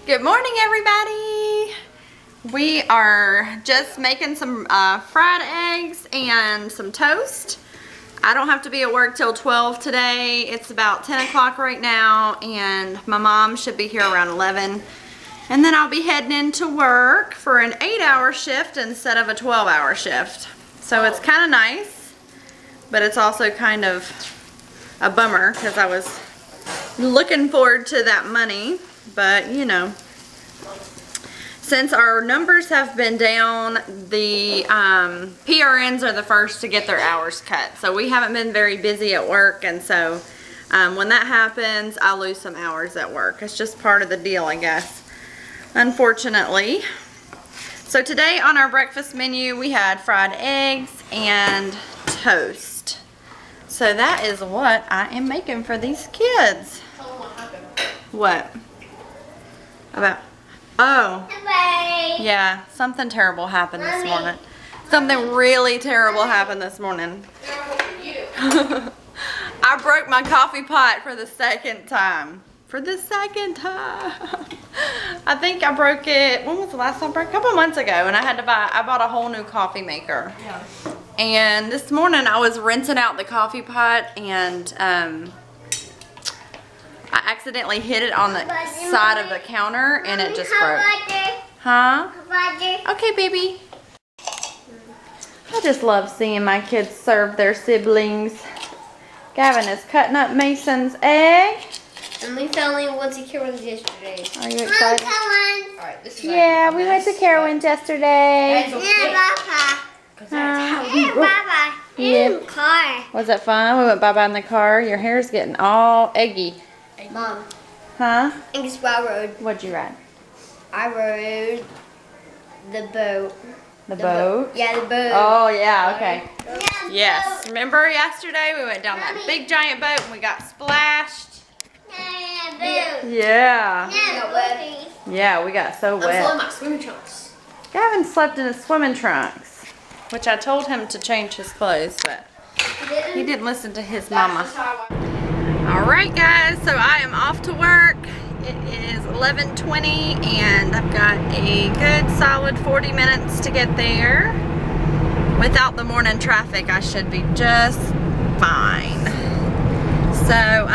Good morning, everybody. We are just making some fried eggs and some toast. I don't have to be at work till 12 today. It's about 10 o'clock right now, and my mom should be here around 11. And then I'll be heading into work for an 8-hour shift instead of a 12-hour shift. So it's kind of nice, but it's also kind of a bummer because I was looking forward to that money. But you know, since our numbers have been down, the PRNs are the first to get their hours cut. So we haven't been very busy at work, and so when that happens, I lose some hours at work. It's just part of the deal, I guess, unfortunately. So today on our breakfast menu, we had fried eggs and toast. So that is what I am making for these kids. What? About? Oh. Yeah, something terrible happened this morning. Something really terrible happened this morning. I broke my coffee pot for the second time. For the second time. I think I broke it, when was the last time I broke it? A couple months ago, and I bought a whole new coffee maker. Yeah. And this morning I was rinsing out the coffee pot, and I accidentally hit it on the side of the counter, and it just broke. Huh? Okay, baby. I just love seeing my kids serve their siblings. Gavin is cutting up Mason's egg. And we only went to Carowinds yesterday. Are you excited? Alright, this is Yeah, we went to Carowinds yesterday. Bye-bye. Yeah. Car. Was it fun? We went bye-bye in the car. Your hair's getting all eggy. Mom. Huh? I guess what I rode. What'd you ride? I rode the boat. The boat? Yeah, the boat. Oh, yeah, okay. Yes. Remember yesterday we went down that big giant boat and we got splashed? Yeah. Yeah, we got so wet. I'm still in my swimming trunks. Gavin slept in his swimming trunks, which I told him to change his clothes, but he didn't listen to his mama. Alright guys, so I am off to work. It is 11:20 and I've got a good solid 40 minutes to get there. Without the morning traffic, I should be just fine. So,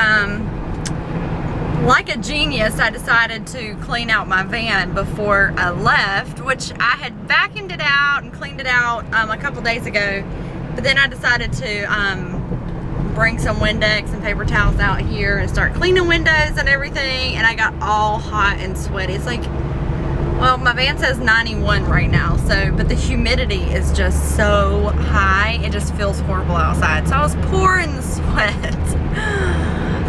like a genius, I decided to clean out my van before I left, which I had vacuumed it out and cleaned it out a couple days ago, but then I decided to bring some Windex and paper towels out here and start cleaning windows and everything, and I got all hot and sweaty. It's like, well, my van says 91 right now, so, but the humidity is just so high, it just feels horrible outside. So I was pouring the sweat.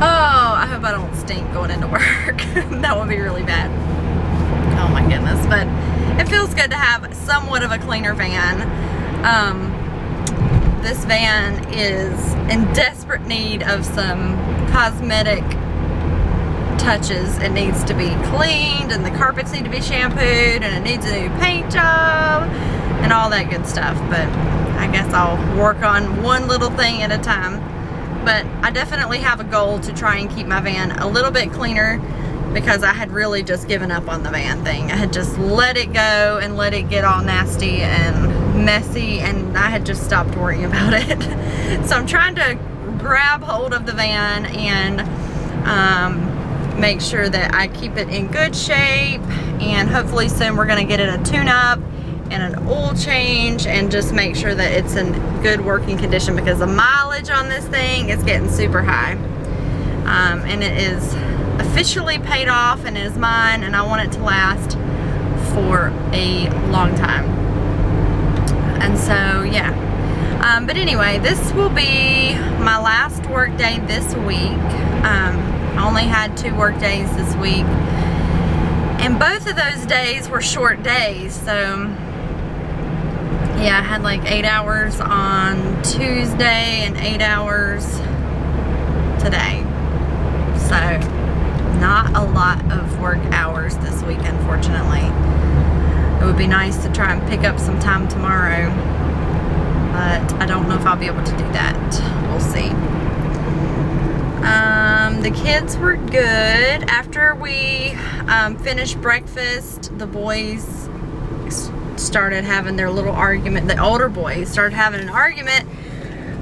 Oh, I hope I don't stink going into work. That would be really bad. Oh my goodness, but it feels good to have somewhat of a cleaner van. This van is in desperate need of some cosmetic touches. It needs to be cleaned, and the carpets need to be shampooed, and it needs a new paint job and all that good stuff. But I guess I'll work on one little thing at a time. But I definitely have a goal to try and keep my van a little bit cleaner, because I had really just given up on the van thing. I had just let it go and let it get all nasty and messy, and I had just stopped worrying about it. So I'm trying to grab hold of the van and make sure that I keep it in good shape, and hopefully soon we're gonna get it a tune-up and an oil change, and just make sure that it's in good working condition, because the mileage on this thing is getting super high. And it is officially paid off and is mine, and I want it to last for a long time. And so yeah, but anyway, this will be my last work day this week. I only had 2 work days this week, and both of those days were short days. So yeah, I had like 8 hours on Tuesday and 8 hours today. So not a lot of work hours this week, unfortunately. It would be nice to try and pick up some time tomorrow, but I don't know if I'll be able to do that. We'll see. The the kids were good. After we finished breakfast, the boys started having their little argument. The older boys started having an argument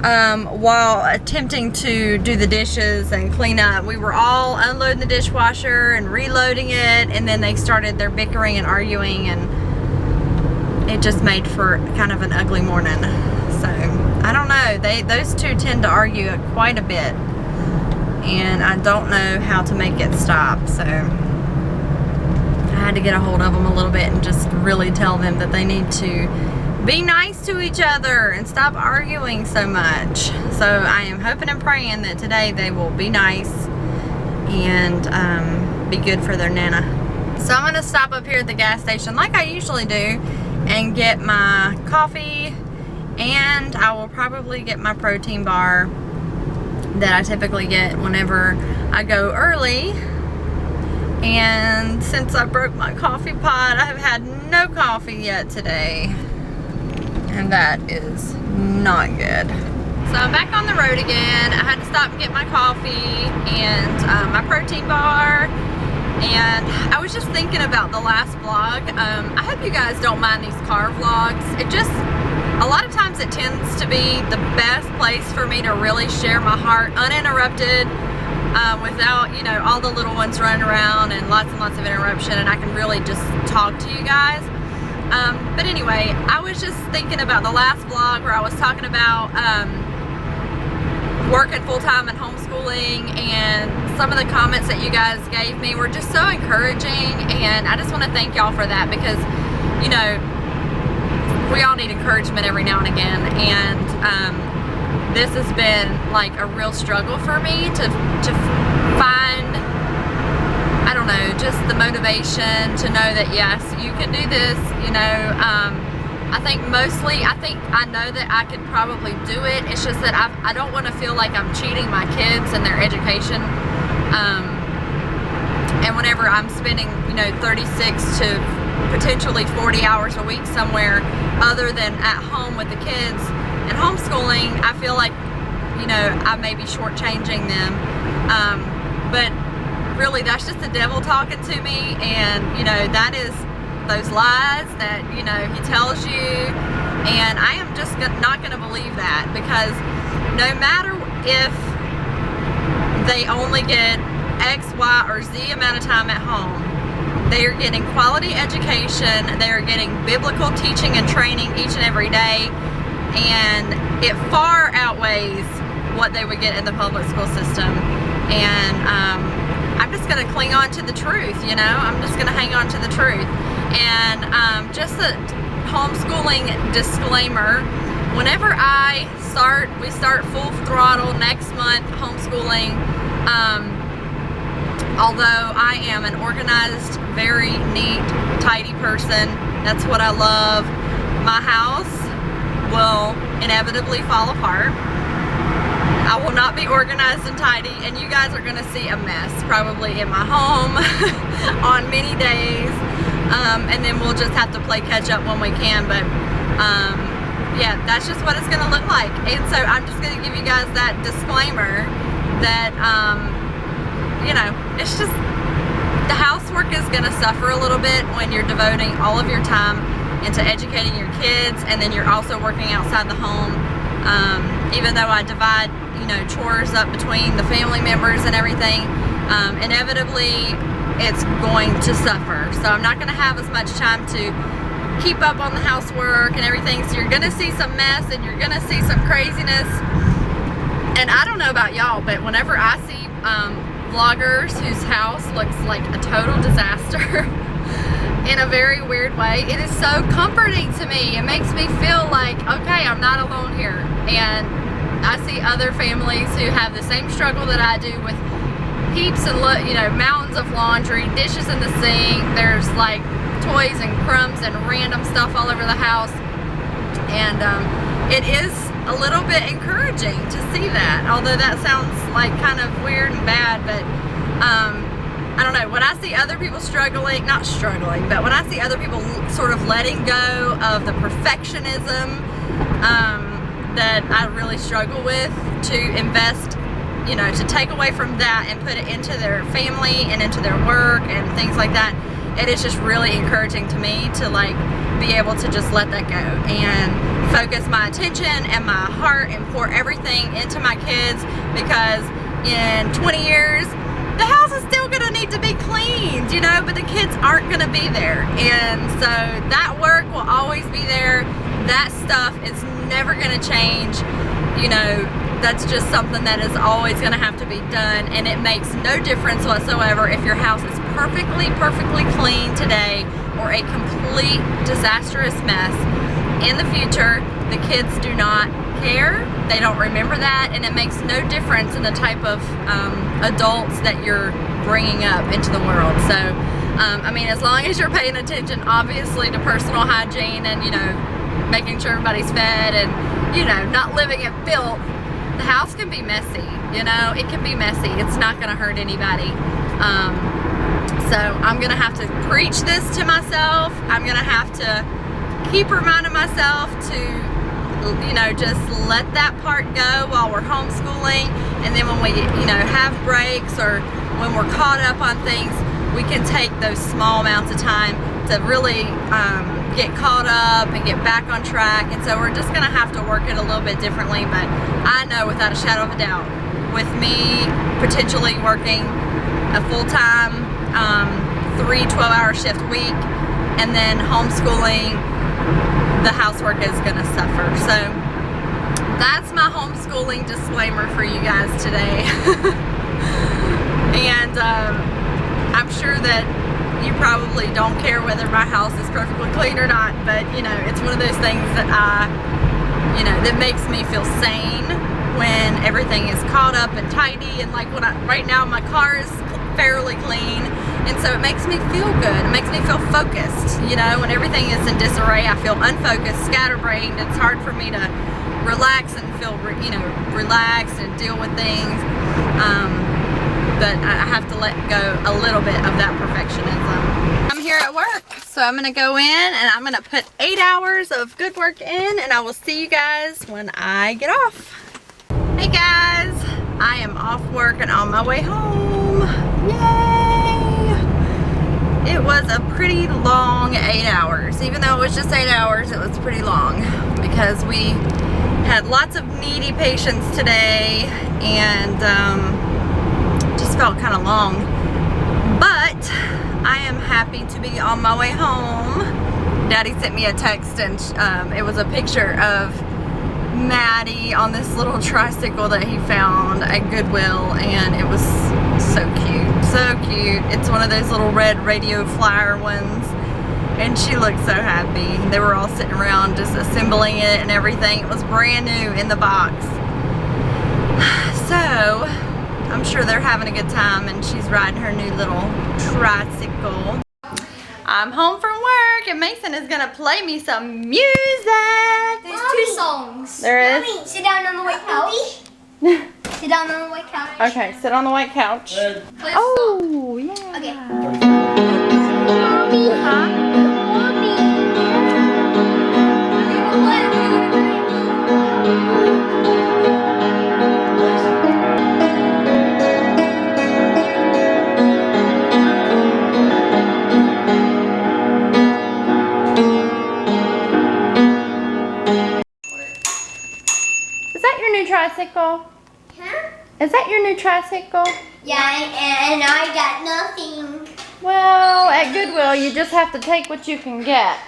while attempting to do the dishes and clean up. We were all unloading the dishwasher and reloading it, and then they started their bickering and arguing, and it just made for kind of an ugly morning. So I don't know, those two tend to argue quite a bit, and I don't know how to make it stop. So I had to get a hold of them a little bit and just really tell them that they need to be nice to each other and stop arguing so much. So I am hoping and praying that today they will be nice and be good for their Nana. So I'm gonna stop up here at the gas station like I usually do and get my coffee, and I will probably get my protein bar that I typically get whenever I go early. And since I broke my coffee pot, I have had no coffee yet today, and that is not good. So I'm back on the road again. I had to stop and get my coffee and my protein bar. And I was just thinking about the last vlog. I hope you guys don't mind these car vlogs. A lot of times it tends to be the best place for me to really share my heart uninterrupted, without, you know, all the little ones running around and lots of interruption, and I can really just talk to you guys. But anyway, I was just thinking about the last vlog where I was talking about working full-time and homeschooling, and some of the comments that you guys gave me were just so encouraging, and I just want to thank y'all for that, because, you know, we all need encouragement every now and again, and this has been like a real struggle for me to find, I don't know, just the motivation to know that yes, you can do this, you know. I think I know that I could probably do it. It's just that I don't want to feel like I'm cheating my kids and their education. And whenever I'm spending, you know, 36 to potentially 40 hours a week somewhere other than at home with the kids and homeschooling, I feel like, you know, I may be shortchanging them. But really, that's just the devil talking to me, and, you know, that is those lies that, you know, he tells you, and I am just not going to believe that, because no matter if they only get X, Y, or Z amount of time at home, they are getting quality education, they are getting biblical teaching and training each and every day, and it far outweighs what they would get in the public school system. And I'm just going to cling on to the truth, you know, I'm just going to hang on to the truth. And just a homeschooling disclaimer, whenever we start full throttle next month homeschooling, although I am an organized, very neat, tidy person, that's what I love, my house will inevitably fall apart. I will not be organized and tidy, and you guys are going to see a mess probably in my home on many days, and then we'll just have to play catch up when we can. But yeah, that's just what it's going to look like. And so I'm just going to give you guys that disclaimer that you know, it's just the housework is going to suffer a little bit when you're devoting all of your time into educating your kids, and then you're also working outside the home. Even though I divide, you know, chores up between the family members and everything, inevitably it's going to suffer. So I'm not going to have as much time to keep up on the housework and everything. So you're going to see some mess, and you're going to see some craziness. And I don't know about y'all, but whenever I see vloggers whose house looks like a total disaster in a very weird way, it is so comforting to me. It makes me feel like, okay, I'm not alone here. And I see other families who have the same struggle that I do, with heaps and, you know, mountains of laundry, dishes in the sink, there's like toys and crumbs and random stuff all over the house. And it is a little bit encouraging to see that, although that sounds like kind of weird and bad. But I don't know, when I see other people struggling, not struggling, but when I see other people sort of letting go of the perfectionism that I really struggle with, to invest you know, to take away from that and put it into their family and into their work and things like that, it is just really encouraging to me to like be able to just let that go and focus my attention and my heart and pour everything into my kids, because in 20 years the house is still gonna need to be cleaned, you know, but the kids aren't gonna be there. And so that work will always be there. That stuff is never gonna change. You know, that's just something that is always gonna have to be done, and it makes no difference whatsoever if your house is perfectly clean today or a complete disastrous mess. In the future, the kids do not care. They don't remember that, and it makes no difference in the type of adults that you're bringing up into the world. So, I mean, as long as you're paying attention, obviously, to personal hygiene and, you know, making sure everybody's fed and, you know, not living in filth, the house can be messy, you know, it can be messy. It's not gonna hurt anybody. So I'm gonna have to preach this to myself. I'm gonna have to keep reminding myself to, you know, just let that part go while we're homeschooling, and then when we, you know, have breaks or when we're caught up on things, we can take those small amounts of time to really get caught up and get back on track. And so we're just gonna have to work it a little bit differently, but I know without a shadow of a doubt, with me potentially working a full-time 3 12-hour shift week and then homeschooling, the housework is gonna suffer. So that's my homeschooling disclaimer for you guys today. And I'm sure that you probably don't care whether my house is perfectly clean or not, but you know, it's one of those things that you know, that makes me feel sane when everything is caught up and tidy. And like when right now my car is fairly clean, and so it makes me feel good. It makes me feel focused. You know, when everything is in disarray, I feel unfocused, scatterbrained. It's hard for me to relax and feel, you know, relaxed and deal with things. But I have to let go a little bit of that perfectionism. I'm here at work, so I'm gonna go in and I'm gonna put 8 hours of good work in, and I will see you guys when I get off. Hey guys, I am off work and on my way home. Yay! It was a pretty long 8 hours. Even though it was just 8 hours, it was pretty long because we had lots of needy patients today, and just felt kind of long. But I am happy to be on my way home. Daddy sent me a text, and it was a picture of Maddie on this little tricycle that he found at Goodwill, and it was so cute, so cute. It's one of those little red radio flyer ones, and she looked so happy. They were all sitting around just assembling it and everything. It was brand new in the box. So I'm sure they're having a good time, and she's riding her new little tricycle. I'm home from work, and Mason is gonna play me some music. There's 2 songs. There is? Mommy, sit down on the white couch. Sit down on the white couch. Okay, sit on the white couch. Play a Oh, yeah. song. Okay. Mommy. Huh? Mommy. Is that your new tricycle? Huh? Is that your new tricycle? Yeah, and I got nothing. Well, at Goodwill, you just have to take what you can get.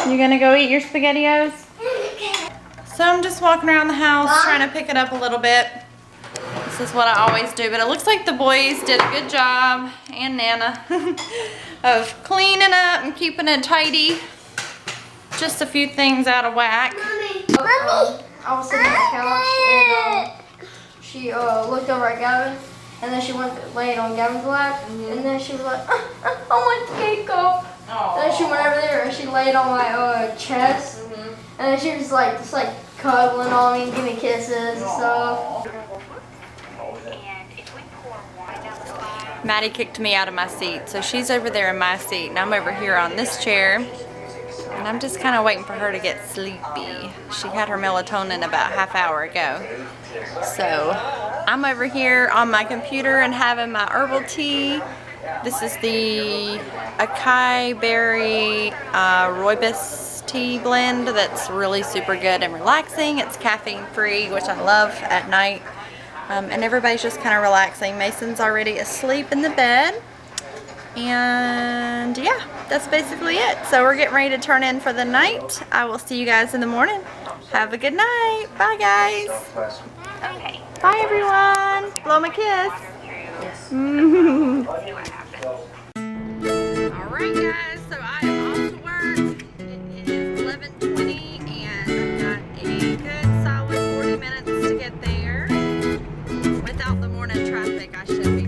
You gonna go eat your SpaghettiOs? So I'm just walking around the house trying to pick it up a little bit. This is what I always do, but it looks like the boys did a good job, and Nana, of cleaning up and keeping it tidy. Just a few things out of whack. Mommy. I was sitting on the couch, and she looked over at Gavin, and then she went to lay it on Gavin's lap, and then she was like, I want Keiko. And then she went over there and she laid on my chest, and then she was like just like cuddling on me and giving me kisses and stuff. Maddie kicked me out of my seat, so she's over there in my seat, and I'm over here on this chair, and I'm just kind of waiting for her to get sleepy. She had her melatonin about a half hour ago. So I'm over here on my computer and having my herbal tea. This is the acai berry rooibos tea blend that's really super good and relaxing. It's caffeine free, which I love at night. And everybody's just kind of relaxing. Mason's already asleep in the bed. And yeah, that's basically it. So we're getting ready to turn in for the night. I will see you guys in the morning. Have a good night. Bye, guys. Okay. Bye, everyone. Blow my kiss. Yes. Alright, guys. So I am off to work. It is 11:20 and I've got a good solid 40 minutes to get there. Without the morning traffic, I should be